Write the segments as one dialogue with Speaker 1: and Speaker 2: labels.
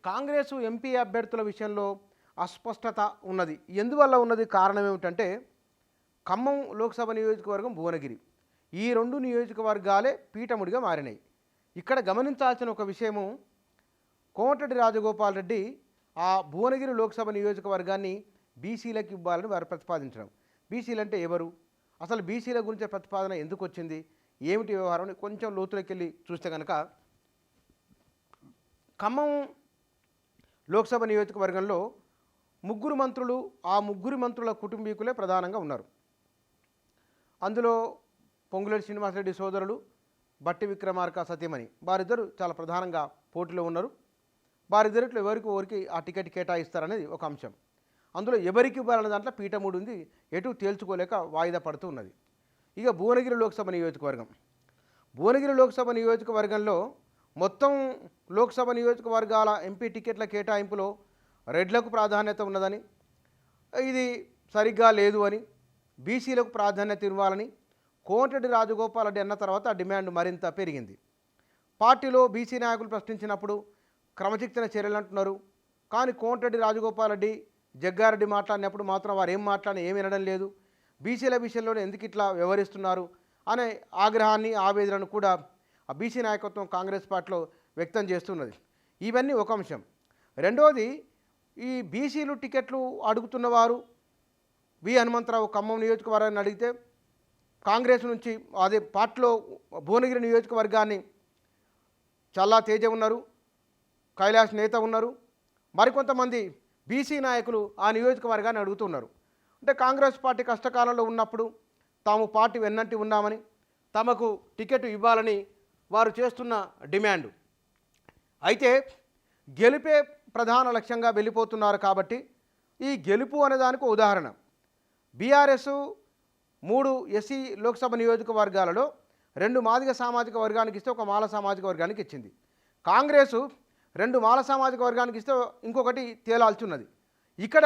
Speaker 1: Congress MP అభ్యర్థుల విషయంలో అస్పష్టత ఉన్నది. ఎందువల్ల ఉన్నది? కారణం ఏమిటంటే ఖమ్మం లోక్సభ నియోజకవర్గం, భువనగిరి ఈ రెండు నియోజకవర్గాలే పీఠముడిగా మారినాయి. ఇక్కడ గమనించాల్సిన ఒక విషయము, కోమటిరెడ్డి రాజగోపాల్ రెడ్డి ఆ భువనగిరి లోక్సభ నియోజకవర్గాన్ని బీసీలకు ఇవ్వాలని వారు ప్రతిపాదించడం. బీసీలు అంటే ఎవరు? అసలు బీసీల గురించే ప్రతిపాదన ఎందుకు వచ్చింది? ఏమిటి వ్యవహారం? కొంచెం లోతులోకి వెళ్ళి చూస్తే కనుక ఖమ్మం లోక్సభ నియోజకవర్గంలో ముగ్గురు మంత్రులు, ఆ ముగ్గురు మంత్రుల కుటుంబీకులే ప్రధానంగా ఉన్నారు. అందులో పొంగులేటి శ్రీనివాసరెడ్డి సోదరులు, బట్టి విక్రమార్క సతీమణి, వారిద్దరు చాలా ప్రధానంగా పోటీలో ఉన్నారు. వారిద్దరిలో ఎవరికి ఆ టికెట్ కేటాయిస్తారనేది ఒక అంశం. అందులో ఎవరికి ఇవ్వాలనే దాంట్లో పీఠముడు ఉంది, ఎటు తేల్చుకోలేక వాయిదా పడుతూ ఉన్నది. ఇక భువనగిరి లోక్సభ నియోజకవర్గంలో మొత్తం లోక్సభ నియోజకవర్గాల ఎంపీ టికెట్ల కేటాయింపులో రెడ్లకు ప్రాధాన్యత ఉన్నదని, ఇది సరిగ్గా లేదు అని, బీసీలకు ప్రాధాన్యత ఇవ్వాలని కోమటిరెడ్డి రాజగోపాల్ రెడ్డి అన్న తర్వాత ఆ డిమాండ్ మరింత పెరిగింది. పార్టీలో బీసీ నాయకులు ప్రశ్నించినప్పుడు క్రమశిక్షణ చర్యలు అంటున్నారు. కానీ కోమటిరెడ్డి రాజగోపాల్ రెడ్డి, జగ్గారెడ్డి మాట్లాడినప్పుడు మాత్రం వారు ఏం మాట్లాడినా ఏమి వినడం లేదు. బీసీల విషయంలోనే ఎందుకు ఇట్లా వ్యవహరిస్తున్నారు అనే ఆగ్రహాన్ని, ఆవేదనను కూడా ఆ బీసీ నాయకత్వం కాంగ్రెస్ పార్టీలో వ్యక్తం చేస్తున్నది. ఇవన్నీ ఒక అంశం. రెండోది, ఈ బీసీలు టికెట్లు అడుగుతున్నవారు వి హనుమంతరావు ఖమ్మం నియోజకవర్గాన్ని అడిగితే కాంగ్రెస్ నుంచి అదే పార్టీలో భువనగిరి నియోజకవర్గాన్ని చల్లా తేజ ఉన్నారు, కైలాష్ నేత ఉన్నారు, మరికొంతమంది బీసీ నాయకులు ఆ నియోజకవర్గాన్ని అడుగుతున్నారు. అంటే కాంగ్రెస్ పార్టీ కష్టకాలంలో ఉన్నప్పుడు తాము పార్టీ వెన్నంటి ఉన్నామని, తమకు టికెట్ ఇవ్వాలని వారు చేస్తున్న డిమాండ్. అయితే గెలిపే ప్రధాన లక్ష్యంగా వెళ్ళిపోతున్నారు. కాబట్టి ఈ గెలుపు అనేదానికి ఉదాహరణ, బీఆర్ఎస్ 3 ఎస్సీ లోక్సభ నియోజకవర్గాలలో 2 మాదిగ సామాజిక వర్గానికి ఇస్తే 1 మాల సామాజిక వర్గానికి ఇచ్చింది. కాంగ్రెసు 2 మాల సామాజిక వర్గానికి ఇస్తే ఇంకొకటి తేలాల్సి ఉన్నది. ఇక్కడ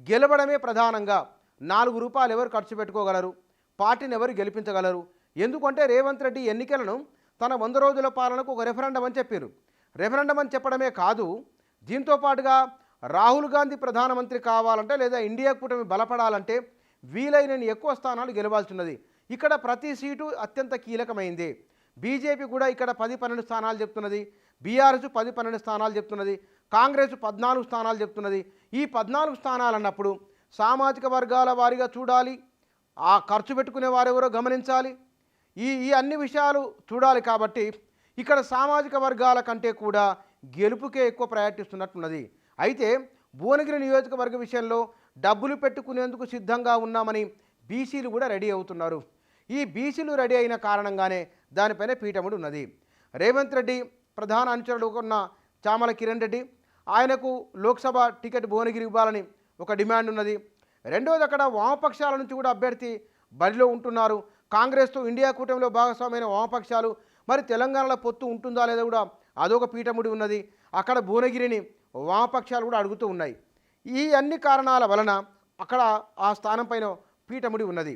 Speaker 1: గెలవడమే ప్రధానంగా. 4 రూపాయలు ఎవరు ఖర్చు పెట్టుకోగలరు? పార్టీని ఎవరు గెలిపించగలరు? ఎందుకంటే రేవంత్ రెడ్డి ఎన్నికలను తన 100 రోజుల పాలనకు ఒక రెఫరెండం అని చెప్పారు. రెఫరెండం అని చెప్పడమే కాదు, దీంతో పాటుగా రాహుల్ గాంధీ ప్రధానమంత్రి కావాలంటే లేదా ఇండియా కూటమి బలపడాలంటే వీలైనన్ని ఎక్కువ స్థానాలు గెలవాల్సి ఉన్నది. ఇక్కడ ప్రతి సీటు అత్యంత కీలకమైంది. బీజేపీ కూడా ఇక్కడ 10-12 స్థానాలు చెప్తున్నది, బీఆర్ఎస్ 10-12 స్థానాలు చెప్తున్నది, కాంగ్రెస్ 14 స్థానాలు చెప్తున్నది. ఈ 14 స్థానాలు అన్నప్పుడు సామాజిక వర్గాల వారీగా చూడాలి, ఆ ఖర్చు పెట్టుకునే వారెవరో గమనించాలి, ఈ అన్ని విషయాలు చూడాలి. కాబట్టి ఇక్కడ సామాజిక వర్గాల కంటే కూడా గెలుపుకే ఎక్కువ ప్రయారిటీ ఇస్తున్నట్టున్నది. అయితే భువనగిరి నియోజకవర్గ విషయంలో డబ్బులు పెట్టుకునేందుకు సిద్ధంగా ఉన్నామని బీసీలు కూడా రెడీ అవుతున్నారు. ఈ బీసీలు రెడీ అయిన కారణంగానే దానిపైన పీఠముడు ఉన్నది. రేవంత్ రెడ్డి ప్రధాన అనుచరుడు ఉన్న చామల కిరణ్ రెడ్డి, ఆయనకు లోక్సభ టికెట్ భువనగిరి ఇవ్వాలని ఒక డిమాండ్ ఉన్నది. రెండోది, అక్కడ వామపక్షాల నుంచి కూడా అభ్యర్థి బరిలో ఉంటున్నారు. కాంగ్రెస్తో ఇండియా కూటమిలో భాగస్వామైన వామపక్షాలు, మరి తెలంగాణలో పొత్తు ఉంటుందా లేదా కూడా అదొక పీఠముడి ఉన్నది. అక్కడ భువనగిరిని వామపక్షాలు కూడా అడుగుతూ ఉన్నాయి. ఈ అన్ని కారణాల వలన అక్కడ ఆ స్థానం పైన పీఠముడి ఉన్నది.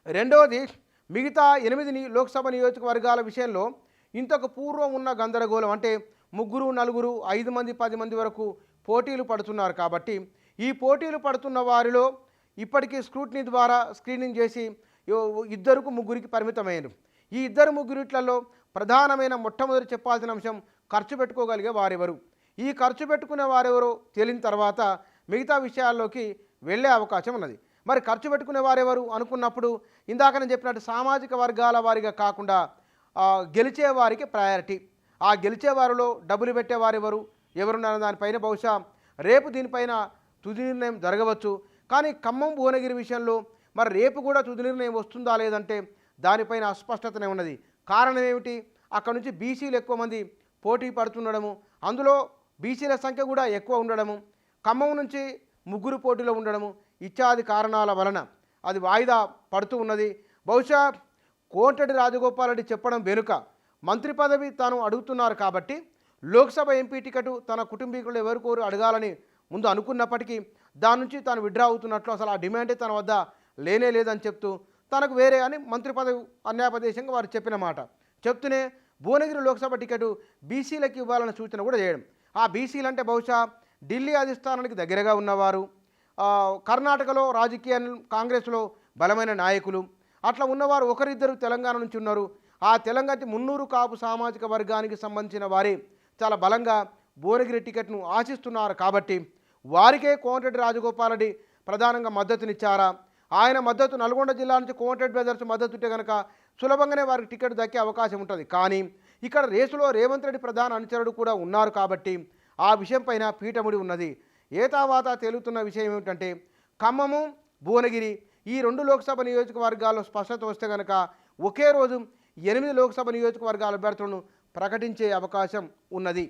Speaker 1: రెండవది, మిగతా 8 లోక్సభ నియోజకవర్గాల విషయంలో ఇంతకు పూర్వం ఉన్న గందరగోళం. అంటే 3, 4, 5 మంది, 10 మంది వరకు పోటీలు పడుతున్నారు. కాబట్టి ఈ పోటీలు పడుతున్న వారిలో ఇప్పటికీ స్క్రూటినీ ద్వారా స్క్రీనింగ్ చేసి 2, 3 పరిమితమైనరు. ఈ 2, 3 ప్రధానమైన మొట్టమొదటి చెప్పాల్సిన అంశం ఖర్చు పెట్టుకోగలిగే వారెవరు. ఈ ఖర్చు పెట్టుకునే వారెవరో తేలిన తర్వాత మిగతా విషయాల్లోకి వెళ్ళే అవకాశం ఉన్నది. మరి ఖర్చు పెట్టుకునే వారెవరు అనుకున్నప్పుడు ఇందాక నేను చెప్పినట్టు సామాజిక వర్గాల వారిగా కాకుండా గెలిచే వారికి ప్రయారిటీ. ఆ గెలిచే వారిలో డబ్బులు పెట్టేవారెవరు, ఎవరున్న దానిపైన బహుశా రేపు దీనిపైన తుది నిర్ణయం జరగవచ్చు. కానీ ఖమ్మం భువనగిరి విషయంలో మరి రేపు కూడా తుది నిర్ణయం వస్తుందా లేదంటే దానిపైన అస్పష్టతనే ఉన్నది. కారణం ఏమిటి? అక్కడ నుంచి బీసీలు ఎక్కువ మంది పోటీ పడుతుండడము, అందులో బీసీల సంఖ్య కూడా ఎక్కువ ఉండడము, ఖమ్మం నుంచి 3 పోటీలో ఉండడము, ఇత్యాది కారణాల వలన అది వాయిదా పడుతూ ఉన్నది. బహుశా కోమటిరెడ్డి రాజగోపాల్ రెడ్డి చెప్పడం వెనుక మంత్రి పదవి తాను అడుగుతున్నారు కాబట్టి లోక్సభ ఎంపీ టికెట్ తన కుటుంబీకులు ఎవరికోరు అడగాలని ముందు అనుకున్నప్పటికీ దాని నుంచి తాను విడ్రా అవుతున్నట్లు, అసలు ఆ డిమాండే తన వద్ద లేనే లేదని చెప్తూ తనకు వేరే అని మంత్రి పదవి అన్యాపదేశంగా వారు చెప్పిన మాట చెప్తూనే భువనగిరి లోక్సభ టికెట్ బీసీలకు ఇవ్వాలన్న సూచన కూడా చేయడం. ఆ బీసీలు అంటే బహుశా ఢిల్లీ అధిష్టానానికి దగ్గరగా ఉన్నవారు, కర్ణాటకలో రాజకీయ కాంగ్రెస్లో బలమైన నాయకులు అట్లా ఉన్నవారు ఒకరిద్దరు తెలంగాణ నుంచి ఉన్నారు. ఆ తెలంగాణ మున్నూరు కాపు సామాజిక వర్గానికి సంబంధించిన వారే చాలా బలంగా భువనగిరి టికెట్ను ఆశిస్తున్నారు. కాబట్టి వారికే కోమటిరెడ్డి రాజగోపాల్ రెడ్డి ప్రధానంగా మద్దతునిచ్చారా, ఆయన మద్దతు నల్గొండ జిల్లా నుంచి కోమటిరెడ్డి బ్రదర్స్ మద్దతు ఉంటే కనుక సులభంగానే వారికి టికెట్ దక్కే అవకాశం ఉంటుంది. కానీ ఇక్కడ రేసులో రేవంత్ రెడ్డి ప్రధాన అనుచరుడు కూడా ఉన్నారు కాబట్టి ఆ విషయం పైన పీఠముడి ఉన్నది. ఏతావాత తేలుతున్న విషయం ఏమిటంటే ఖమ్మము, భువనగిరి ఈ 2 లోక్సభ నియోజకవర్గాల్లో స్పష్టత వస్తే కనుక ఒకే రోజు 8 లోక్సభ నియోజకవర్గాల అభ్యర్థులను ప్రకటించే అవకాశం ఉన్నది.